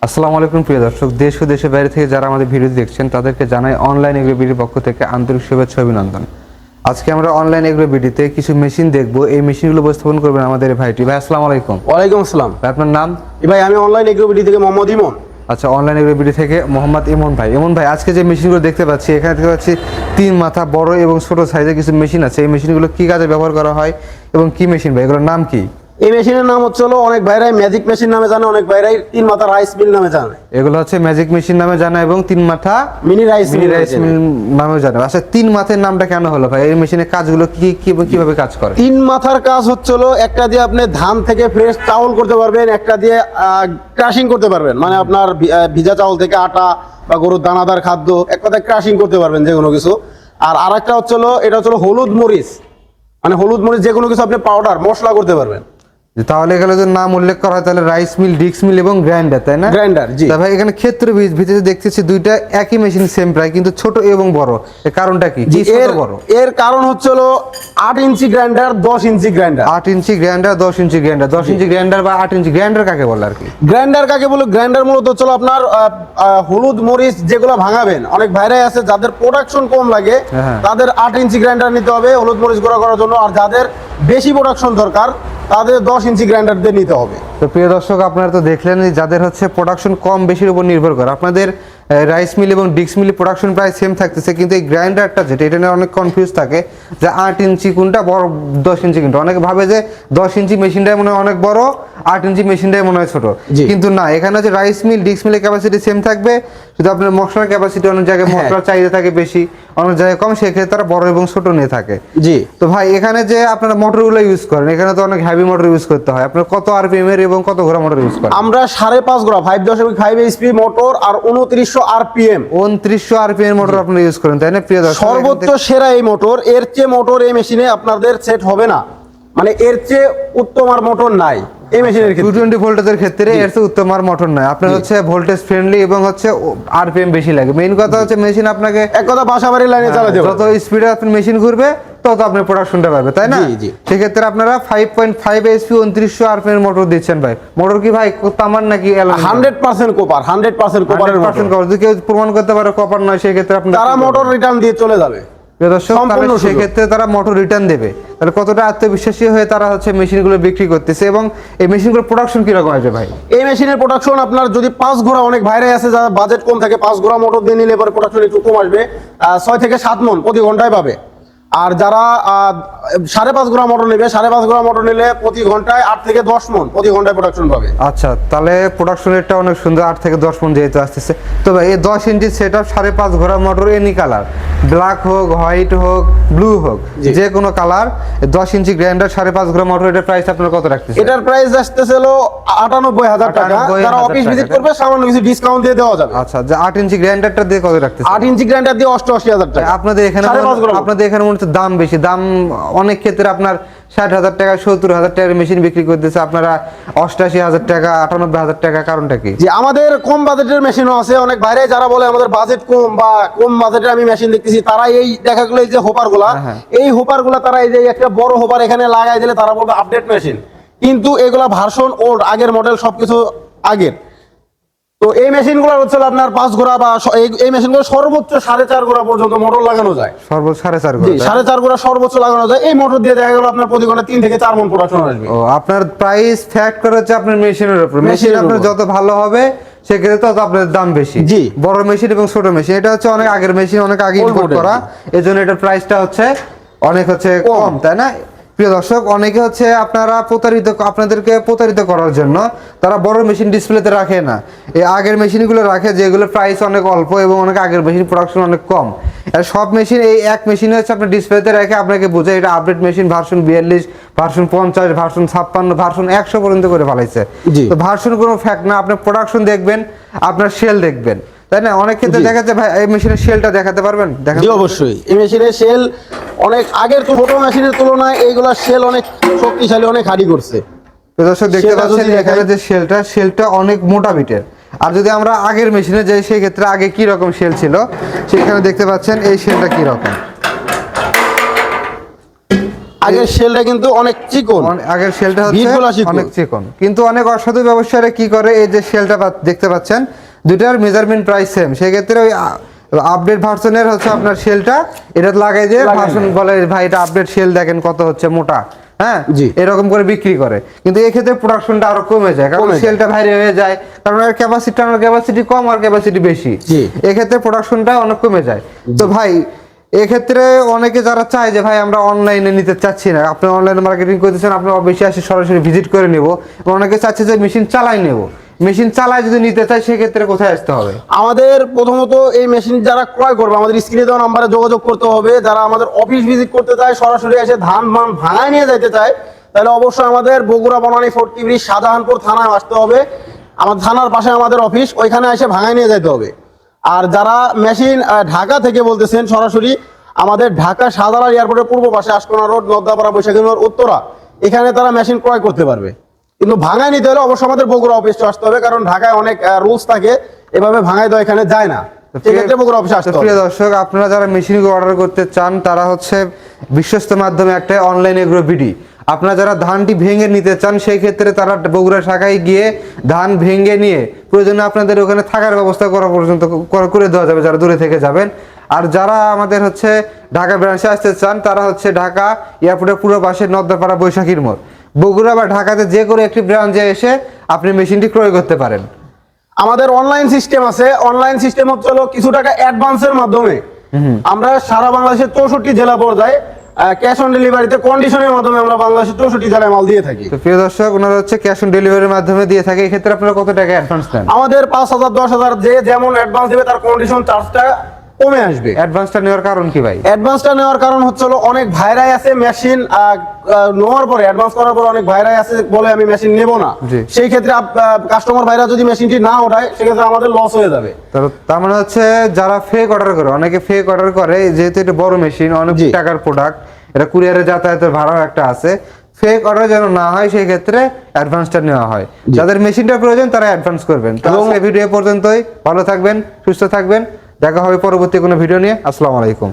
আসসালামু আলাইকুম প্রিয় দর্শক, দেশ ও দেশের বাইরে থেকে যারা আমাদের ভিডিও দেখছেন তাদেরকে জানাই অনলাইন এগ্রো বিডির পক্ষ থেকে আন্তরিক শুভেচ্ছা অভিনন্দন। আজকে আমরা অনলাইন এগ্রো বিডিতে কিছু মেশিন দেখব। এই মেশিনগুলো উপস্থাপন করবেন আমাদের এই ভাইটি। ভাই আসসালামু আলাইকুম। ওয়ালাইকুম আসসালাম। ভাই আপনার নাম? ভাই আমি অনলাইন এগ্রোবিডি থেকে মোহাম্মদ ইমন। আচ্ছা, অনলাইন এগ্রো বিডি থেকে মোহাম্মদ ইমন ভাই। ইমন ভাই, আজকে যে মেশিনগুলো দেখতে পাচ্ছি, এখানে দেখতে পাচ্ছি 3 মাথা বড় এবং ছোট সাইজের কিছু মেশিন আছে। এই মেশিনগুলো কি কাজে ব্যবহার করা হয় এবং কি মেশিন ভাই, এগুলোর নাম কি? এই মেশিনের নাম হচ্ছে অনেক ভাইরাই ম্যাজিক মেশিন নামে জানে, অনেক ভাইরাই 3 মাথা রাইস মিল নামে জানে। এগুলো হচ্ছে ম্যাজিক মেশিন নামে জানা এবং 3 মাথা মিনি রাইস মিল নামে জানা। আচ্ছা, 3 মাথার নামটা কেন হলো ভাই? এই মেশিনের কাজগুলো কিভাবে কাজ করে? 3 মাথার কাজ হচ্ছে একটা দিয়ে আপনি ধান থেকে ফ্রেশ চাউল করতে পারবেন, একটা দিয়ে ক্রাশিং করতে পারবেন, মানে আপনার ভিজা চাউল থেকে আটা বা গরুর দানাদার খাদ্য এক কথায় ক্রাশিং করতে পারবেন যে কোনো কিছু। আর আরেকটা হচ্ছে এটা হচ্ছে হলুদ মরিচ, মানে হলুদ মরিচ যে কোনো কিছু আপনি পাউডার মশলা করতে পারবেন। তাহলে এগুলো যদি নাম উল্লেখ করা হয় তাহলে রাইস মিল, ডিক্স মিল এবং গ্রাইন্ডার, তাই না? গ্রাইন্ডার, জি। তা ভাই, এখানে ক্ষেত্র ভিত্তিতে দেখতেছি দুইটা একই মেশিন সেম প্রায়, কিন্তু ছোট এবং বড়। এর কারণটা কি? এর কারণ হচ্ছে 8 inch grinder, 10 inch grinder. 8 inch grinder, 10 inch grinder. 10 inch grinder বা 8 ইঞ্চি গ্রাইন্ডার কাকে বলে আর কি? গ্রাইন্ডার কাকে বলে? গ্রাইন্ডার মূলত হচ্ছে আপনার হলুদ মরিচ যেগুলো ভাঙাবেন, অনেক ভাইরাই আছে যাদের প্রোডাকশন কম লাগে, তাদের 8 ইঞ্চি গ্রাইন্ডার নিতে হবে হলুদ মরিচ গুঁড়া করার জন্য। আর যাদের বেশি প্রোডাকশন দরকার তাদের 10 ইঞ্চি গ্রাইন্ডার দিয়ে নিতে হবে। তো প্রিয় দর্শক, আপনারা তো দেখলেন যাদের হচ্ছে প্রোডাকশন কম বেশির উপর নির্ভর করে, আপনাদের রাইস মিল এবং ডিক্স মিল প্রোডাকশন প্রায় সেম থাকতেছে, কিন্তু এই গ্রাইন্ডারটা যেটা, এটা নিয়ে অনেক কনফিউজ থাকে যে 8 ইঞ্চি কোনটা বড়, 10 ইঞ্চি কোনটা। অনেকে ভাবে যে 10 ইঞ্চি মেশিনটাই মনে হয় অনেক বড়, 8 ইঞ্চি মেশিনটাই মনে হয় ছোট, কিন্তু না। এখানে হচ্ছে রাইস মিল ডিক্স মিলের ক্যাপাসিটি সেম থাকবে, শুধু আপনার মশলার ক্যাপাসিটি অনেক জায়গায় মশলার চাহিদা থাকে বেশি, অনেক জায়গায় কম, সেক্ষেত্রে তারা বড় এবং ছোট নিয়ে থাকে। জি। তো ভাই, এখানে যে আপনারা মোটরগুলো ইউজ করেন, এখানে তো অনেক হেভি মোটর ইউজ করতে হয়। আপনার কত আরপিএম এর এবং কত ঘোড়া মোটর ইউজ করেন? আমরা 5.5 ঘোড়া 5.5 এইচপি মোটর আর 2900 আরপিএম 2900 আরপিএম মোটর আপনারা ইউজ করেন, তাই না প্রিয় দর্শক? সর্বোচ্চ সেরা এই মোটর। এর চেয়ে মোটর এই মেশিনে আপনাদের সেট হবে না, মানে এর চেয়ে উত্তম আর মোটর নাই এই মেশিনের ক্ষেত্রে। 220 ভোল্টেজের ক্ষেত্রে এর চেয়ে উত্তম আর মোটর নয়। আপনার হচ্ছে ভোল্টেজ ফ্রেন্ডলি এবং হচ্ছে আরপিএম বেশি লাগে। মেইন কথা হচ্ছে মেশিন আপনাকে এক কথা বাসাবাড়ির লাইনে চালাতে হবে। যত স্পিডে আপনার মেশিন ঘুরবে তত আপনি প্রোডাকশনটা পাবে, তাই না? সেক্ষেত্রে আপনারা 5.5 এইচপি 2900 আরপিএম মোটর দিচ্ছেন ভাই। মোটর কি ভাই তামার নাকি অ্যালুমিনিয়াম? 100% কপার, 100% কপারের মোটর। যদি কেউ প্রমাণ করতে পারে কপার নয়, সেক্ষেত্রে আপনারা তারা মোটর রিটার্ন দিয়ে চলে যাবে। সেক্ষেত্রে তারা মোটর রিটার্ন দেবে। তাহলে কতটা আত্মবিশ্বাসী হয়ে তারা হচ্ছে মেশিনগুলো বিক্রি করতেছে। এবং এই মেশিনগুলোর প্রোডাকশন কিরকম আছে ভাই? এই মেশিনের প্রোডাকশন আপনার যদি 5 ঘোড়া, অনেক ভাইরাই আছে যারা বাজেট কম থাকে, 5 ঘোড়া মোটর দিয়ে নিলে পরে প্রোডাকশন একটু কম আসবে, 6 থেকে 7 মণ প্রতি ঘন্টায় পাবে। আর যারা 5.5 ঘোড়া মোটর নেবে, 5.5 ঘোড়া মোটর নিলে প্রতি ঘন্টায় 8 থেকে 10 মণ প্রতি ঘন্টায় প্রোডাকশন পাবে। আচ্ছা, তাহলে প্রোডাকশন রেটটা অনেক সুন্দর, 8 থেকে 10 মণ যেহেতু আসতেছে। তো ভাই, এই 10 ইঞ্চি সেটআপ 5.5 ঘোড়া মোটর এনি কালার, ব্ল্যাক হোক, হোয়াইট হোক, ব্লু হোক, যে কোনো কালার, 10 ইঞ্চি গ্রাইন্ডার 5.5 ঘোড়া মোটর, এটার প্রাইস আপনারা কত রাখতেছেন? এটার প্রাইস আসতেছে 98,000 টাকা। যারা অফিস ভিজিট করবে সামান্য কিছু ডিসকাউন্ট দিয়ে দেওয়া যাবে। আচ্ছা, যে 8 ইঞ্চি গ্রাইন্ডারটা দিয়ে কত রাখতেছেন? 8 ইঞ্চি গ্রাইন্ডার দিয়ে 88,000 টাকা। আপনাদের এখানে মনে হচ্ছে দাম বেশি। দাম অনেক ক্ষেত্রে আপনার 60,000 টাকা, 70,000 টাকার মেশিন বিক্রি করতেছে আপনারা 88,000 টাকা, 98,000 টাকা। কারণটা কি? যে আমাদের কম বাজেটের মেশিনও আছে। অনেক বাইরে যারা বলে আমাদের বাজেট কম বা কম বাজেটে আমি মেশিন দেখতেছি, তারা এই দেখা গেলো এই যে হোপারগুলা, এই হোপারগুলা তারা এই যে একটা বড় হোপার এখানে লাগাই দিলে তারা বলবে আপডেট মেশিন, কিন্তু এগুলা ভার্সন ওল্ড, আগের মডেল, সবকিছু আগের। তো এই মেশিনগুলো হচ্ছে আপনার 5 ঘোড়া বা এই মেশিনগুলো সর্বোচ্চ 4.5 ঘোড়া পর্যন্ত মোটর লাগানো যায়। সর্বোচ্চ 4.5 ঘোড়া? 4.5 ঘোড়া সর্বোচ্চ লাগানো যায়। এই মোটর দিয়ে দেখা গেল আপনার প্রতি ঘন্টা 3 থেকে 4 মণ প্রোডাকশন আসবে। ও, আপনার প্রাইস ফ্যাক্ট করে হচ্ছে আপনার মেশিনের উপর। মেশিন আপনার যত ভালো হবে সেক্ষেত্রে তত আপনার দাম বেশি। জি। বড় মেশিন এবং ছোট মেশিন, এটা হচ্ছে অনেক আগের মেশিন, অনেক আগে ইম্পোর্ট করা, এজন্য এটার প্রাইসটা হচ্ছে অনেক হচ্ছে কম, তাই না? প্রিয় দর্শক, অনেকে হচ্ছে আপনাদেরকে প্রতারিত করার জন্য তারা বড় মেশিন ডিসপ্লেতে রাখে না, এই আগের মেশিনগুলো রাখে যেগুলো প্রাইস অনেক অল্প এবং অনেক আগের মেশিন, প্রোডাকশন অনেক কম। আর সব মেশিন এই এক মেশিনে হচ্ছে আপনার ডিসপ্লেতে রেখে আপনাকে বোঝায় এটা update machine, version 42, version 50, version 56, version 100 পর্যন্ত করে ফেলাইছে। তো ভার্সন কোনো ফ্যাক্ট না, আপনি প্রোডাকশন দেখবেন, আপনার সেল দেখবেন, তাই না? অনেক ক্ষেত্রে দেখা যায় ভাই, এই মেশিনের সেলটা দেখাতে পারবেন? জি, অবশ্যই। এই মেশিনের সেল অনেক আগের ছোট মেশিনের তুলনায় এইগুলা সেল অনেক শক্তিশালী, অনেক হার্ডি করছে। দর্শক দেখতে পাচ্ছেন এখানে যে সেলটা অনেক মোটা বিটের। আর যদি আমরা আগের মেশিনে যাই, সেই ক্ষেত্রে আগে কি রকম সেল ছিল সেখানে দেখতে পাচ্ছেন এই সেলটা কি রকম। আগের শেলটা কিন্তু অনেক চিকন, আগের শেলটা বিটগুলা হচ্ছে চিকন। অনেক চিকন, কিন্তু অনেক অসাধু ব্যবসায়ীরা কি করে, এই যে শেলটা দেখতে পাচ্ছেন দুইটার মেজারমেন্ট প্রাইস সেম, সেক্ষেত্রে ওই আপডেট ভার্সনের হচ্ছে আপনার শেলটা এটা লাগাই দিয়ে ভার্সন বলে ভাই এটা আপডেট শেল দেখেন কত হচ্ছে মোটা, হ্যাঁ জি। এরকম করে বিক্রি করে, কিন্তু এক্ষেত্রে প্রোডাকশনটা আরো কমে যায়, কারণ কমে যায়। শেলটা ভারী হয়ে যায়, কারণ এর ক্যাপাসিটি কম আর ক্যাপাসিটি বেশি, জি। এক্ষেত্রে প্রোডাকশনটা অনেক কমে যায়। তো ভাই এক্ষেত্রে অনেকে যারা চায় যে ভাই আমরা অনলাইনে নিতে চাচ্ছি না, আপনি অনলাইনে মার্কেটিং করতেছেন, আপনি অবশ্যই আসে সরাসরি ভিজিট করে নেব, অনেকে চাচ্ছে যে মেশিন চালাই নেব, মেশিন চালায় যদি নিতে চায় সেক্ষেত্রে কোথায় আসতে হবে? আমাদের প্রথমত এই মেশিন যারা ক্রয় করবে আমাদের স্ক্রিনে দেওয়া নাম্বারে যোগাযোগ করতে হবে। যারা আমাদের অফিস ভিজিট করতে চায়, সরাসরি এসে ধান ভাঙায় নিয়ে যেতে চায়, তাহলে অবশ্যই আমাদের বগুড়া বনানী ফোর্টি ব্রিজ শাহজাহানপুর থানায় আসতে হবে। আমাদের থানার পাশে আমাদের অফিস, ওইখানে এসে ভাঙায় নিয়ে যেতে হবে। আর যারা মেশিন ঢাকা থেকে বলতেছেন, সরাসরি আমাদের ঢাকা শাহজালাল এয়ারপোর্টের পূর্ব পাশে আশকোনা রোড, নদ্দাপাড়া, বৈশাখী রোড, উত্তরা, এখানে তারা মেশিন ক্রয় করতে পারবে। কিন্তু ভাঙায় নিতে হলে অবশ্যই আমাদের বগুড়া অফিসে আসতে হবে, কারণ ঢাকায় অনেক রুলস থাকে, এভাবে ভাঙায় দেওয়া এখানে যায় না, সেক্ষেত্রে বগুড়া অফিসে আসতে হবে। প্রিয় দর্শক, আপনারা যারা মেশিন অর্ডার করতে চান তারা হচ্ছে বিশ্বস্ত মাধ্যমে একটা অনলাইন এগ্রো বিডি, আপনারা যারা ধানটি ভেঙে নিতে চান সেই ক্ষেত্রে তারা বগুড়া শাখায় গিয়ে ধান ভেঙে নিয়ে প্রয়োজনে আপনাদের ওখানে থাকার ব্যবস্থা করা পর্যন্ত করে দেওয়া যাবে যারা দূরে থেকে যাবেন। আর যারা আমাদের হচ্ছে ঢাকা ব্রাঞ্চে আসতে চান তারা হচ্ছে ঢাকা এয়ারপোর্টের পুরো পাশে নদ্দাপাড়া বৈশাখীর মোড়, বগুড়া বা ঢাকাতে যে কোনো একটি ব্রাঞ্চে এসে আপনি মেশিনটি ক্রয় করতে পারেন। আমাদের অনলাইন সিস্টেম আছে, অনলাইন সিস্টেম হচ্ছে হলো কিছু টাকা অ্যাডভান্সের মাধ্যমে আমরা সারা বাংলাদেশের 64 জেলা পর্যায়ে ক্যাশ অন ডেলিভারিতে কন্ডিশনের মাধ্যমে আমরা বাংলাদেশের 64 জেলায় মাল দিয়ে থাকি। তো প্রিয় দর্শক, ওনারা হচ্ছে ক্যাশ অন ডেলিভারির মাধ্যমে দিয়ে থাকে, এক্ষেত্রে আপনারা কত টাকা অ্যাডভান্স দেন? আমাদের 5,000 10,000 যে যেমন অ্যাডভান্স দেবে তার কন্ডিশন চার্জটা কমে আসবে। অ্যাডভান্সটা নেওয়ার কারণ কি ভাই? অ্যাডভান্সটা নেওয়ার কারণ হচ্ছে হলো অনেক ভাইরাই আছে মেশিন নেওয়ার পরে, অ্যাডভান্স করার পর অনেক ভাইরাই আছে বলে আমি মেশিন নেব না, জি। সেই ক্ষেত্রে কাস্টমার ভাইরা যদি মেশিনটি না ওঠায় সেক্ষেত্রে আমাদের লস হয়ে যাবে। তার মানে হচ্ছে যারা ফেক অর্ডার করে, অনেকে ফেক অর্ডার করে, যেহেতু এটা বড় মেশিন, অনেক জি। টাকার প্রোডাক্ট, এটা কুরিয়ারে যাতায়াতের ভাড়াও একটা আছে, ফেক অর্ডার যেন না হয় সেই ক্ষেত্রে অ্যাডভান্সটা নেওয়া হয়। যাদের মেশিনটা প্রয়োজন তারা অ্যাডভান্স করবেন। তো আজকে ভিডিও পর্যন্তই, ভালো থাকবেন, সুস্থ থাকবেন, দেখা হবে পরবর্তী কোনো ভিডিও নিয়ে। আসসালামু আলাইকুম।